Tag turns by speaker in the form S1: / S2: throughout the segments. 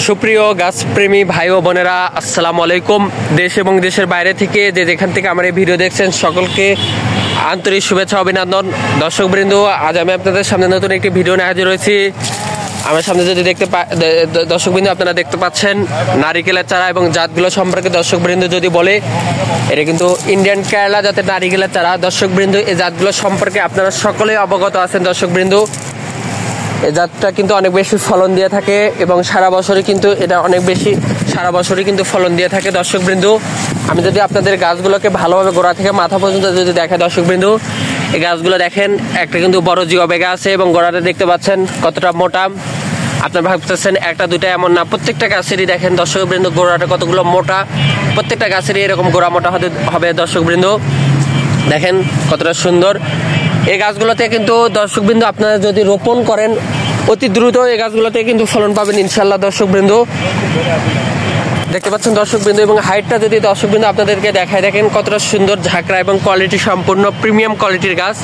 S1: সুপ্রিয় গাছপ্রেমী ভাই ও বোনেরা, আসসালামু আলাইকুম। দেশ এবং দেশের বাইরে থেকে যেখান থেকে আমার এই ভিডিও দেখছেন সকলকে আন্তরিক শুভেচ্ছা অভিনন্দন। দর্শকবৃন্দ, আজ আমি আপনাদের সামনে নতুন একটি ভিডিও নিয়ে হাজির হয়েছি। আমার সামনে যদি দর্শকবৃন্দ আপনারা দেখতে পাচ্ছেন নারিকেলের চারা এবং জাতগুলো সম্পর্কে দর্শকবৃন্দ যদি বলে, এটা কিন্তু ইন্ডিয়ান কেরালা জাতের নারিকেলের চারা। দর্শকবৃন্দ, এই জাতগুলো সম্পর্কে আপনারা সকলেই অবগত আছেন। দর্শকবৃন্দ, এই জাতটা কিন্তু অনেক বেশি ফলন দিয়ে থাকে এবং সারা বছরই কিন্তু ফলন দিয়ে থাকে। দর্শকবৃন্দ, আমি যদি আপনাদের গাছগুলোকে ভালোভাবে গোড়া থেকে মাথা পর্যন্ত যদি দেখে দর্শকবৃন্দ, এই গাছগুলো দেখেন একটা কিন্তু বড় জিও বেগা আছে এবং গোড়াটা দেখতে পাচ্ছেন কতটা মোটা। আপনারা ভাবতেছেন একটা দুটা, এমন না, প্রত্যেকটা গাছেরই দেখেন দর্শকবৃন্দ গোড়াটা কতগুলো মোটা। প্রত্যেকটা গাছেরই এরকম গোড়া মোটা হবে। দর্শকবৃন্দ দেখেন কতটা সুন্দর এই গাছগুলোতে। কিন্তু দর্শকবৃন্দ আপনারা যদি রোপণ করেন অতি দ্রুত এই গাছগুলোতে কিন্তু ফলন পাবেন ইনশাল্লাহ। দর্শকবৃন্দ দেখতে পাচ্ছেন দর্শকবৃন্দ, এবং হাইটটা যদি দর্শকবৃন্দ আপনাদেরকে দেখায়, দেখেন কতটা সুন্দর ঝাঁকড়া এবং কোয়ালিটি সম্পূর্ণ প্রিমিয়াম কোয়ালিটির গাছ।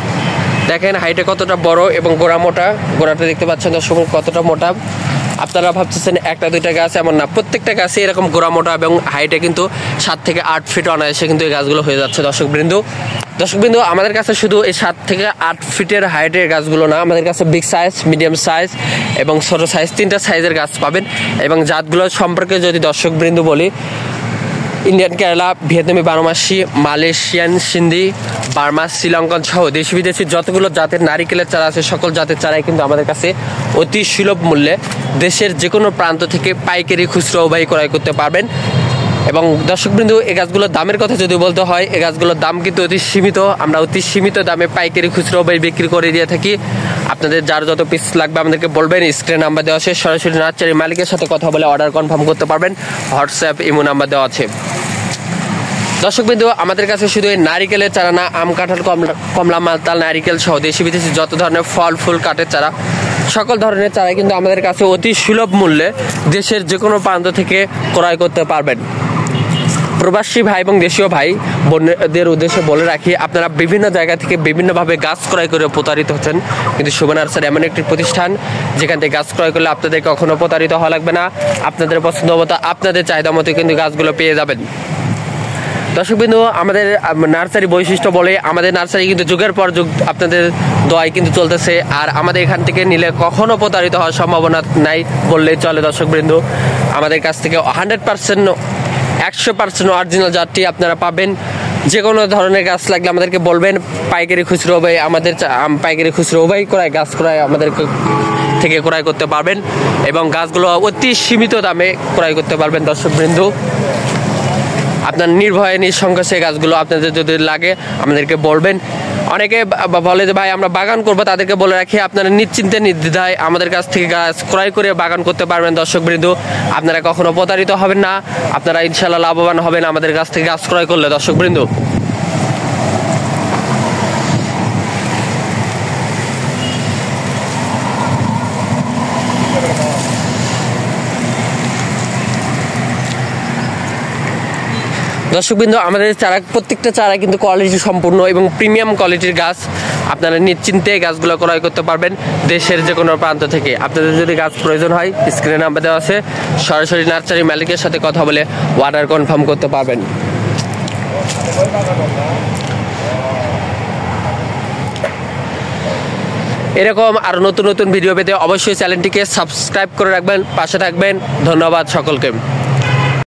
S1: দেখেন হাইটে কতটা বড় এবং গোড়া মোটা। গোড়াটা দেখতে পাচ্ছেন দর্শক কতটা মোটা। আপনারা ভাবতেছেন একটা দুইটা গাছ, এমন না, প্রত্যেকটা গাছে এরকম গোড়া মোটা এবং হাইটে কিন্তু 7 থেকে 8 ফিট অনায়াসে কিন্তু এই গাছগুলো হয়ে যাচ্ছে। দর্শকবৃন্দ আমাদের কাছে শুধু এই 7 থেকে 8 ফিটের হাইটের গাছগুলো না, আমাদের কাছে বিগ সাইজ, মিডিয়াম সাইজ এবং ছোট সাইজ, 3টা সাইজের গাছ পাবেন। এবং জাতগুলো সম্পর্কে যদি দর্শকবৃন্দ বলি, ইন্ডিয়ান কেরালা, ভিয়েতনামি বারোমাসি, মালয়েশিয়ান সিন্ধি, বার্মা, শ্রীলঙ্কান সহ দেশি বিদেশি যতগুলো জাতের নারিকেলের চারা আছে সকল জাতের চারাই কিন্তু আমাদের কাছে অতি সুলভ মূল্যে দেশের যে কোনো প্রান্ত থেকে পাইকারি, খুচরো উভয় ক্রয় করতে পারবেন। এবং দর্শকবৃন্দ, এই গাছগুলোর দামের কথা যদি বলতে হয়, এই গাছগুলোর দাম কিন্তু অতি সীমিত। আমরা অতি সীমিত দামে পাইকারি, খুচরো উভয় বিক্রি করে দিয়ে থাকি। আপনাদের যার যত পিস লাগবে আমাদেরকে বলবেন, স্ক্রিনে নাম্বার দেওয়া আছে, সরাসরি নার্সারির মালিকের সাথে কথা বলে অর্ডার কনফার্ম করতে পারবেন। হোয়াটসঅ্যাপ, ইমো নাম্বার দেওয়া আছে। দর্শকবৃন্দ, আমাদের কাছে শুধু এই নারিকেলের চারা না, আম, কাঁঠাল, কমলা, মালতাল, নারিকেল সহ দেশি বিদেশি যত ধরনের ফল, ফুল, কাঠের চারা, সকল ধরনের চারাই কিন্তু আমাদের কাছে অতি সুলভ মূল্যে দেশের যে কোনো প্রান্ত থেকে ক্রয় করতে পারবেন। প্রবাসী ভাই এবং দেশীয় ভাই বোনদের উদ্দেশ্যে বলে রাখি, আপনারা বিভিন্ন জায়গা থেকে বিভিন্নভাবে গাছ ক্রয় করে প্রতারিত হচ্ছেন, কিন্তু শুভ নার্সারি এমন একটি প্রতিষ্ঠান যেখান থেকে গাছ ক্রয় করলে আপনাদের কখনো প্রতারিত হওয়া লাগবে না। আপনাদের পছন্দ মতো, আপনাদের চাহিদা মতো কিন্তু গাছগুলো পেয়ে যাবেন। দর্শকবৃন্দ, আমাদের নার্সারি বৈশিষ্ট্য বলে, আমাদের নার্সারি কিন্তু যুগের পর যুগ আপনাদের দোয়ায় কিন্তু চলতেছে। আর আমাদের এখান থেকে নিলে কখনো প্রতারিত হওয়ার সম্ভাবনা নাই বললেই চলে। দর্শকবৃন্দ, আমাদের কাছ থেকে 100% অরিজিনাল জাতটি আপনারা পাবেন। যে কোনো ধরনের গাছ লাগলে আমাদেরকে বলবেন, পাইকারি, খুচরো উভয় আমাদের পাইকারি, খুচরো উভয় গাছ ক্রয় আমাদের থেকে ক্রয় করতে পারবেন এবং গাছগুলো অতি সীমিত দামে ক্রয় করতে পারবেন। দর্শকবৃন্দ, আপনার নির্ভয়ে নিঃসংকোচে গাছগুলো আপনাদের যদি লাগে আমাদেরকে বলবেন। অনেকে বলে যে ভাই আমরা বাগান করবো, তাদেরকে বলে রাখি আপনারা নিশ্চিন্তে নির্দ্বিধায় আমাদের কাছ থেকে গাছ ক্রয় করে বাগান করতে পারবেন। দর্শকবৃন্দ, আপনারা কখনো প্রতারিত হবেন না, আপনারা ইনশাল্লাহ লাভবান হবেন আমাদের কাছ থেকে গাছ ক্রয় করলে। দর্শকবৃন্দ, আমাদের চারা, প্রত্যেকটা চারা কিন্তু কোয়ালিটি সম্পূর্ণ এবং প্রিমিয়াম কোয়ালিটির গাছ। আপনারা নিশ্চিন্তে গাছগুলো ক্রয় করতে পারবেন দেশের যে কোনো প্রান্ত থেকে। আপনাদের যদি গাছ প্রয়োজন হয়, স্ক্রিনে নাম্বার দেওয়া আছে, সরাসরি নার্সারি মালিকের সাথে কথা বলে অর্ডার কনফার্ম করতে পারবেন। এরকম আরো নতুন নতুন ভিডিও পেতে অবশ্যই চ্যানেলটিকে সাবস্ক্রাইব করে রাখবেন, পাশে থাকবেন। ধন্যবাদ সকলকে।